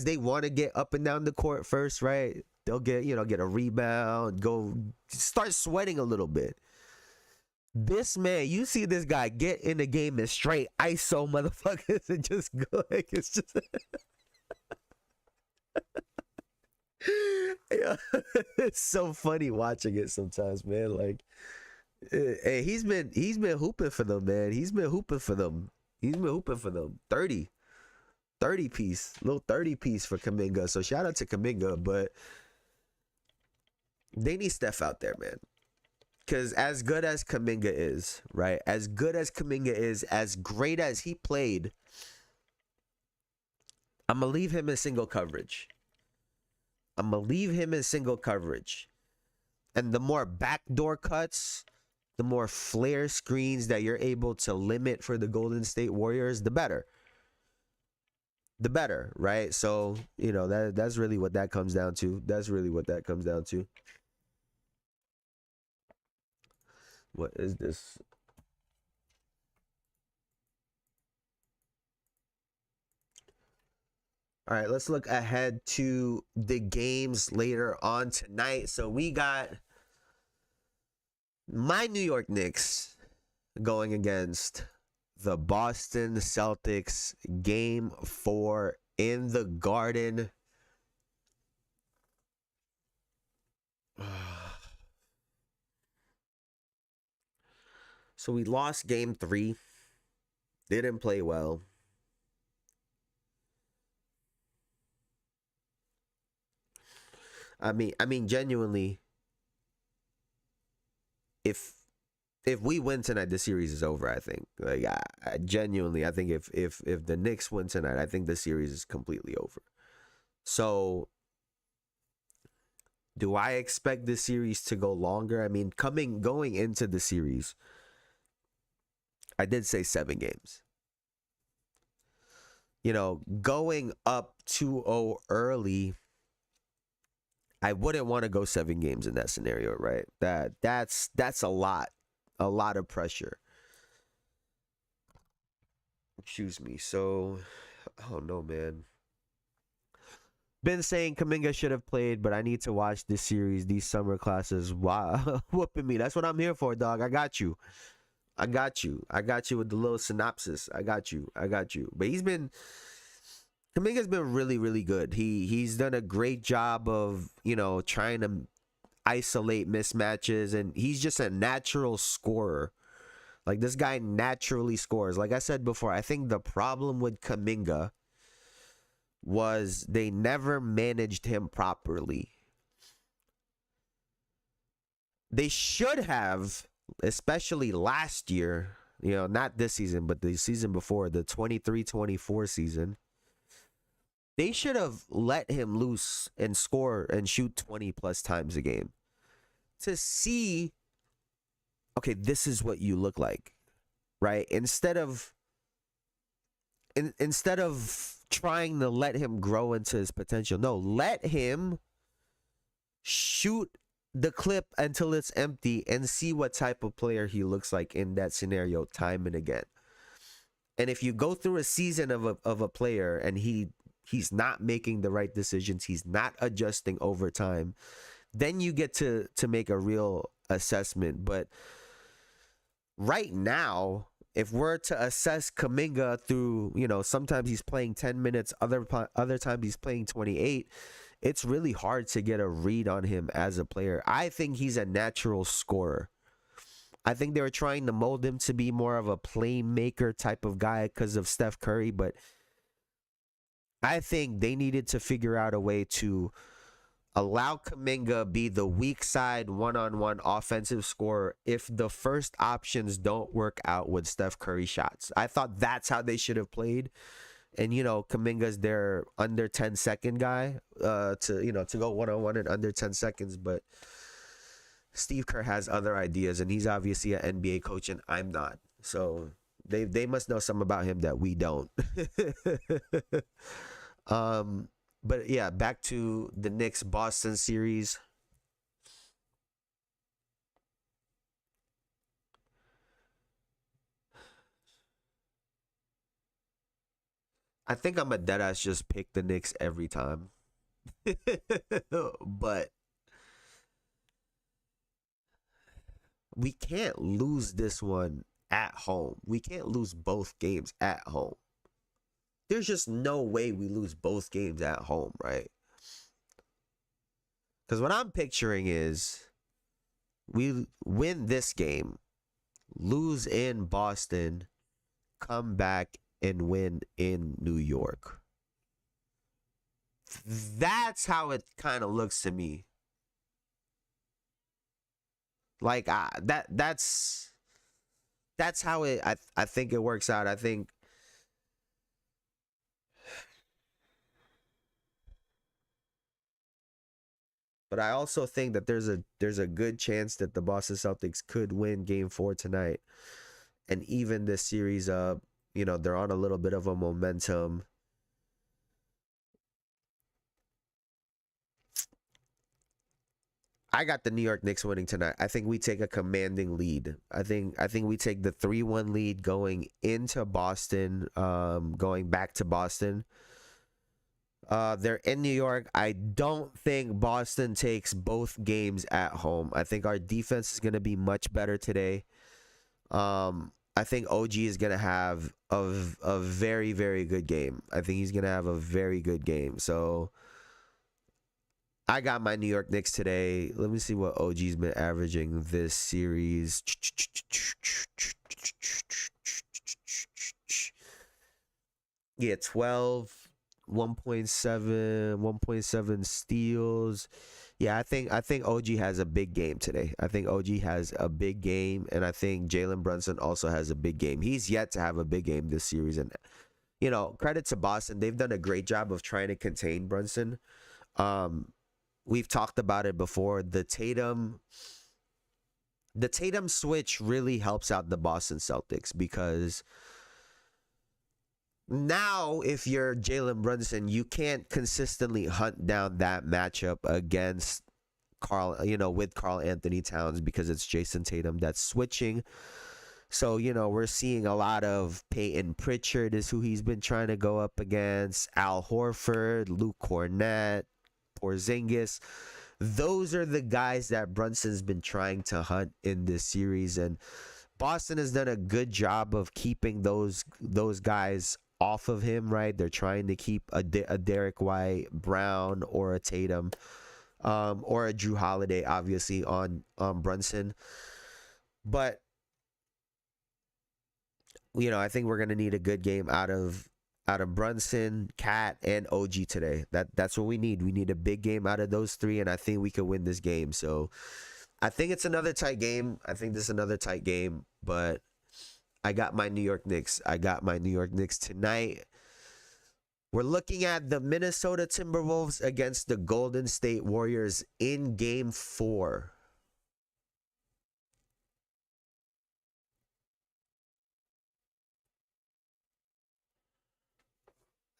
they want to get up and down the court first, right? They'll get a rebound, go start sweating a little bit. This man, you see this guy get in the game and straight ISO motherfuckers and just go like it's just yeah, it's so funny watching it sometimes, man. Like, hey, he's been hooping for them, man. He's been hooping for them. 30 piece, little 30 piece for Kuminga. So shout out to Kuminga, but they need Steph out there, man. Because as good as Kuminga is, right? As good as Kuminga is, as great as he played, I'm going to leave him in single coverage. And the more backdoor cuts, the more flare screens that you're able to limit for the Golden State Warriors, the better. Right? So, that's really what that comes down to. What is this? All right, let's look ahead to the games later on tonight. So we got my New York Knicks going against the Boston Celtics, Game 4 in the Garden. So we lost Game 3. Didn't play well. I mean, genuinely, if we win tonight, the series is over. I think. Like, I genuinely, I think if the Knicks win tonight, I think the series is completely over. So, do I expect the series to go longer? I mean, going into the series, I did say 7 games. Going up 2-0 early, I wouldn't want to go 7 games in that scenario, right? That's a lot of pressure. Excuse me. So, I don't know, man. been saying Kuminga should have played, but I need to watch this series, these summer classes. Wow, whooping me. That's what I'm here for, dog. I got you. I got you. I got you with the little synopsis. I got you. I got you. But Kuminga's been really, really good. He's done a great job of, trying to isolate mismatches, and he's just a natural scorer. Like, this guy naturally scores. Like I said before, I think the problem with Kuminga was they never managed him properly. They should have, especially last year, not this season, but the season before, the 23-24 season. They should have let him loose and score and shoot 20 plus times a game to see, okay, this is what you look like, right? Instead of trying to let him grow into his potential. No, let him shoot the clip until it's empty and see what type of player he looks like in that scenario time and again. And if you go through a season of a player and he's not making the right decisions, he's not adjusting over time, then you get to make a real assessment. But right now, if we're to assess Kuminga through, sometimes he's playing 10 minutes, other times he's playing 28, it's really hard to get a read on him as a player. I think he's a natural scorer. I think they were trying to mold him to be more of a playmaker type of guy because of Steph Curry, but I think they needed to figure out a way to allow Kuminga be the weak side one-on-one offensive scorer if the first options don't work out with Steph Curry shots. I thought that's how they should have played. And, Kuminga's their under 10-second guy to go one-on-one in under 10 seconds. But Steve Kerr has other ideas, and he's obviously an NBA coach, and I'm not. So they must know something about him that we don't. But yeah, back to the Knicks Boston series. I think I'm a deadass just pick the Knicks every time. But we can't lose this one at home. We can't lose both games at home. There's just no way we lose both games at home, right? Because what I'm picturing is we win this game, lose in Boston, come back and win in New York. That's how it kind of looks to me. Like that's how I think it works out. I think but I also think that there's a good chance that the Boston Celtics could win game 4 tonight and even this series up. They're on a little bit of a momentum. I got the New York Knicks winning tonight. I think we take a commanding lead. I think we take the 3-1 lead going into Boston, going back to Boston. They're in New York. I don't think Boston takes both games at home. I think our defense is going to be much better today. I think OG is going to have a very, very good game. I think he's going to have a very good game. So I got my New York Knicks today. Let me see what OG's been averaging this series. Yeah, 12, 1.7 steals. Yeah, I think OG has a big game today. I think OG has a big game, and I think Jalen Brunson also has a big game. He's yet to have a big game this series, and credit to Boston. They've done a great job of trying to contain Brunson. We've talked about it before. The Tatum switch really helps out the Boston Celtics because now if you're Jalen Brunson, you can't consistently hunt down that matchup against with Karl Anthony Towns because it's Jason Tatum that's switching. So, we're seeing a lot of Peyton Pritchard is who he's been trying to go up against, Al Horford, Luke Cornett, Porzingis. Those are the guys that Brunson's been trying to hunt in this series, and Boston has done a good job of keeping those guys off of him, right? They're trying to keep a Derek White, Brown, or a Tatum, or a Drew Holiday, obviously, on Brunson. But I think we're gonna need a good game out of Brunson, Cat, and OG today. That's what we need. We need a big game out of those three, and I think we could win this game. So I think it's another tight game. I think this is another tight game, but I got my New York Knicks. I got my New York Knicks tonight. We're looking at the Minnesota Timberwolves against the Golden State Warriors in Game 4.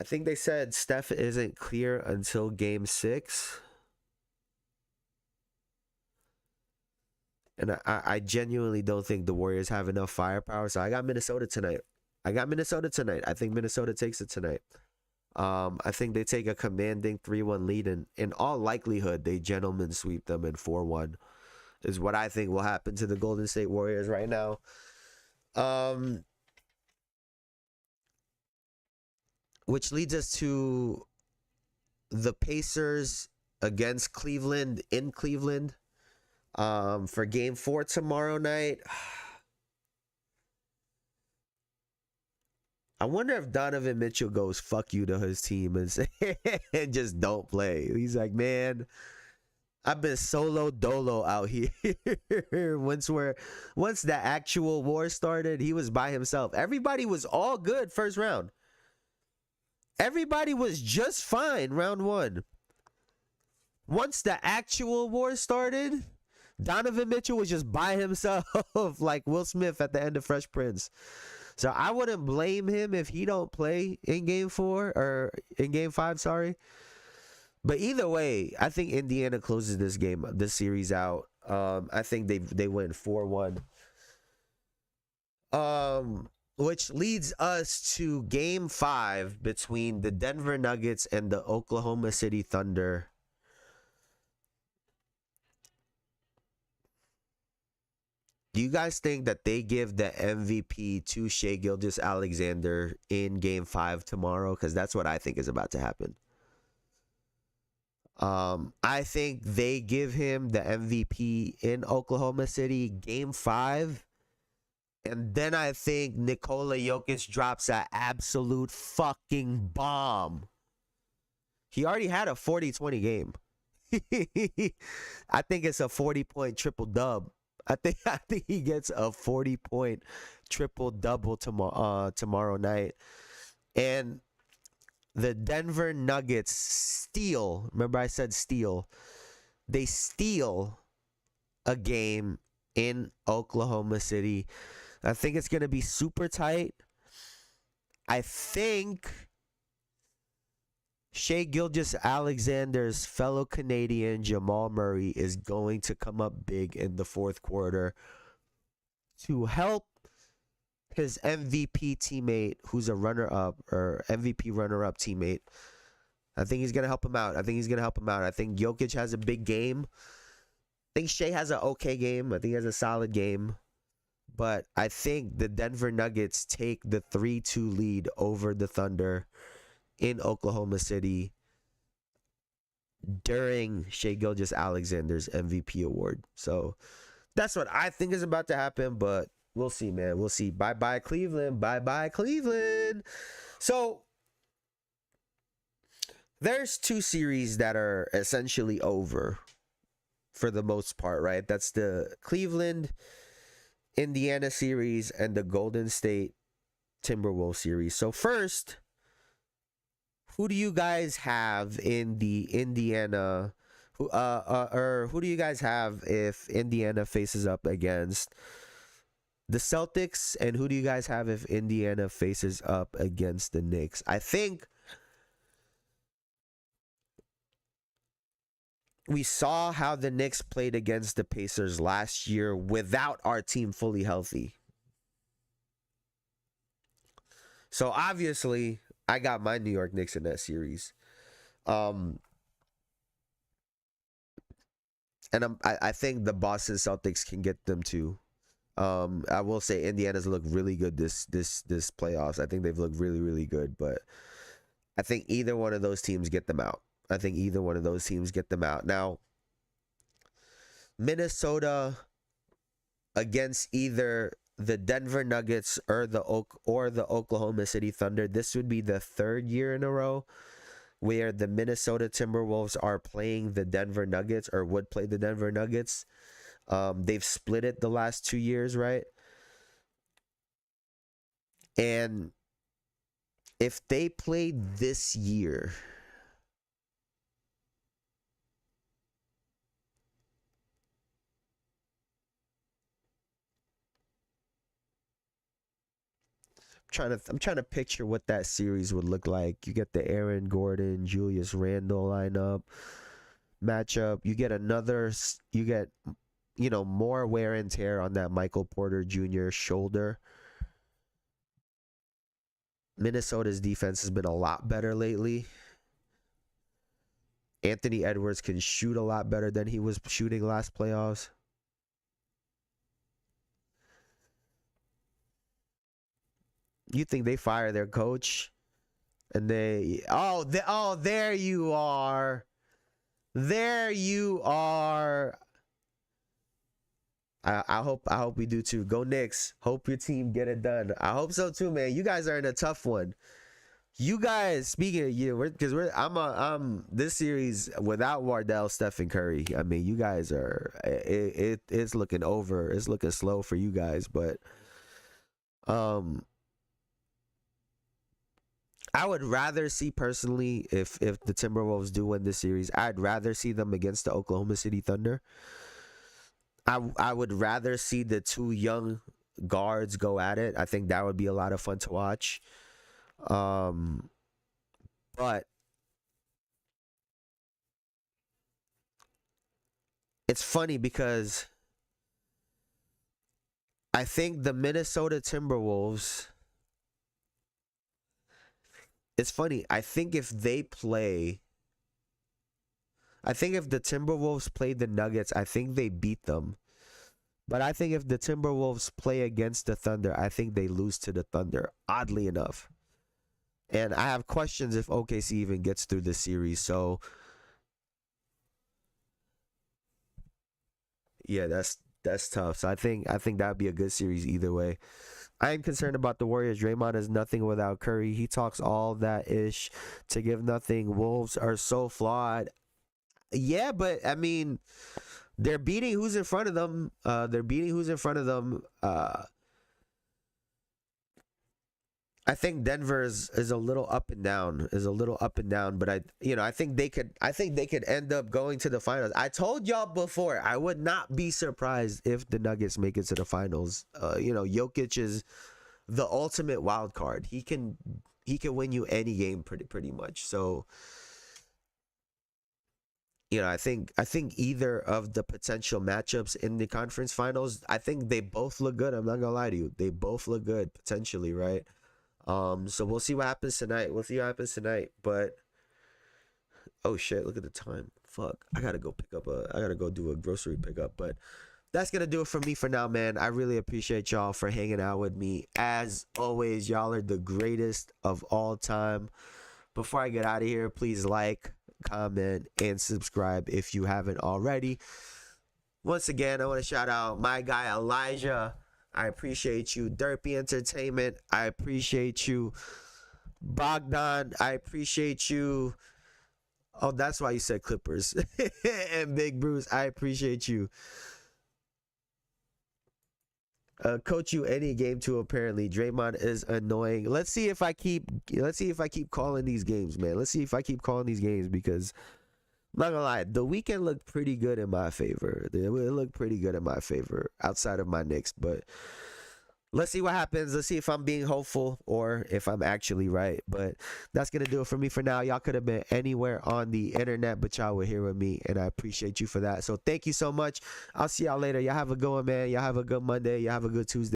I think they said Steph isn't clear until Game 6. And I genuinely don't think the Warriors have enough firepower. So I got Minnesota tonight. I think Minnesota takes it tonight. I think they take a commanding 3-1 lead. And in all likelihood, they gentlemen sweep them in 4-1 is what I think will happen to the Golden State Warriors right now. Which leads us to the Pacers against Cleveland in Cleveland. For Game 4 tomorrow night. I wonder if Donovan Mitchell goes fuck you to his team and just don't play. He's like, man, I've been solo dolo out here. Once the actual war started, he was by himself. Everybody was all good first round. Everybody was just fine round 1. Once the actual war started, Donovan Mitchell was just by himself like Will Smith at the end of Fresh Prince. So I wouldn't blame him if he don't play in Game 4 or in Game 5, sorry. But either way, I think Indiana closes this series out. I think they win 4-1. Which leads us to Game 5 between the Denver Nuggets and the Oklahoma City Thunder. Do you guys think that they give the MVP to Shai Gilgeous-Alexander in Game 5 tomorrow? Because that's what I think is about to happen. I think they give him the MVP in Oklahoma City Game 5. And then I think Nikola Jokic drops an absolute fucking bomb. He already had a 40-20 game. I think it's a 40-point triple-dub. I think he gets a 40-point triple-double tomorrow night. And the Denver Nuggets steal. Remember I said steal. They steal a game in Oklahoma City. I think it's going to be super tight. I think Shai Gilgeous-Alexander's fellow Canadian Jamal Murray is going to come up big in the fourth quarter to help his MVP teammate, who's a runner-up or MVP runner-up teammate. I think he's going to help him out. I think Jokic has a big game. I think Shai has an okay game. I think he has a solid game. But I think the Denver Nuggets take the 3-2 lead over the Thunder in Oklahoma City during Shai Gilgeous-Alexander's MVP award. So that's what I think is about to happen, but we'll see, man. We'll see. Bye-bye, Cleveland. Bye-bye, Cleveland. So there's 2 series that are essentially over for the most part, right? That's the Cleveland Indiana series and the Golden State Timberwolves series. So first, who do you guys have in the Indiana? Who do you guys have if Indiana faces up against the Celtics? And who do you guys have if Indiana faces up against the Knicks? I think we saw how the Knicks played against the Pacers last year without our team fully healthy. So obviously, I got my New York Knicks in that series. Um, and I think the Boston Celtics can get them too. I will say Indiana's looked really good this playoffs. I think they've looked really, really good, but I think either one of those teams get them out. I think either one of those teams get them out. Now, Minnesota against either the Denver Nuggets or the Oklahoma City Thunder. This would be the third year in a row where the Minnesota Timberwolves are playing the Denver Nuggets or would play the Denver Nuggets. They've split it the last 2 years, right? And if they played this year, I'm trying to picture what that series would look like. You get the Aaron Gordon, Julius Randle lineup matchup. You get more wear and tear on that Michael Porter Jr. shoulder. Minnesota's defense has been a lot better lately. Anthony Edwards can shoot a lot better than he was shooting last playoffs. You think they fire their coach and there you are. There you are. I hope we do too. Go Knicks. Hope your team get it done. I hope so too, man. You guys are in a tough one. You guys, speaking of you, I'm this series without Wardell, Stephen Curry. I mean, you guys are it's looking over. It's looking slow for you guys, but I would rather see personally if the Timberwolves do win this series, I'd rather see them against the Oklahoma City Thunder. I would rather see the two young guards go at it. I think that would be a lot of fun to watch. But it's funny because I think the Minnesota Timberwolves. It's funny. I think if the Timberwolves played the Nuggets, I think they beat them. But I think if the Timberwolves play against the Thunder, I think they lose to the Thunder, oddly enough. And I have questions if OKC even gets through this series. So, yeah, that's tough. So I think that would be a good series either way. I am concerned about the Warriors. Draymond is nothing without Curry. He talks all that ish to give nothing. Wolves are so flawed. Yeah, but I mean, they're beating who's in front of them. I think Denver is a little up and down. But I think they could end up going to the finals. I told y'all before, I would not be surprised if the Nuggets make it to the finals. Jokic is the ultimate wild card. He can win you any game pretty much. So, I think either of the potential matchups in the conference finals, I think they both look good. I'm not gonna lie to you. They both look good potentially, right? So we'll see what happens tonight. But oh shit, look at the time. Fuck. I gotta go do a grocery pickup. But that's gonna do it for me for now, man. I really appreciate y'all for hanging out with me. As always, y'all are the greatest of all time. Before I get out of here, please like, comment, and subscribe if you haven't already. Once again, I want to shout out my guy Elijah. I appreciate you. Derpy Entertainment, I appreciate you. Bogdan, I appreciate you. Oh, that's why you said Clippers. And Big Bruce, I appreciate you. Coach you any game too. Apparently, Draymond is annoying. Let's see if I keep calling these games, man. Let's see if I keep calling these games because I'm not gonna lie, the weekend looked pretty good in my favor. It looked pretty good in my favor outside of my Knicks, but let's see what happens. Let's see if I'm being hopeful or if I'm actually right. But that's going to do it for me for now. Y'all could have been anywhere on the internet, but y'all were here with me, and I appreciate you for that. So thank you so much. I'll see y'all later. Y'all have a good one, man. Y'all have a good Monday. Y'all have a good Tuesday.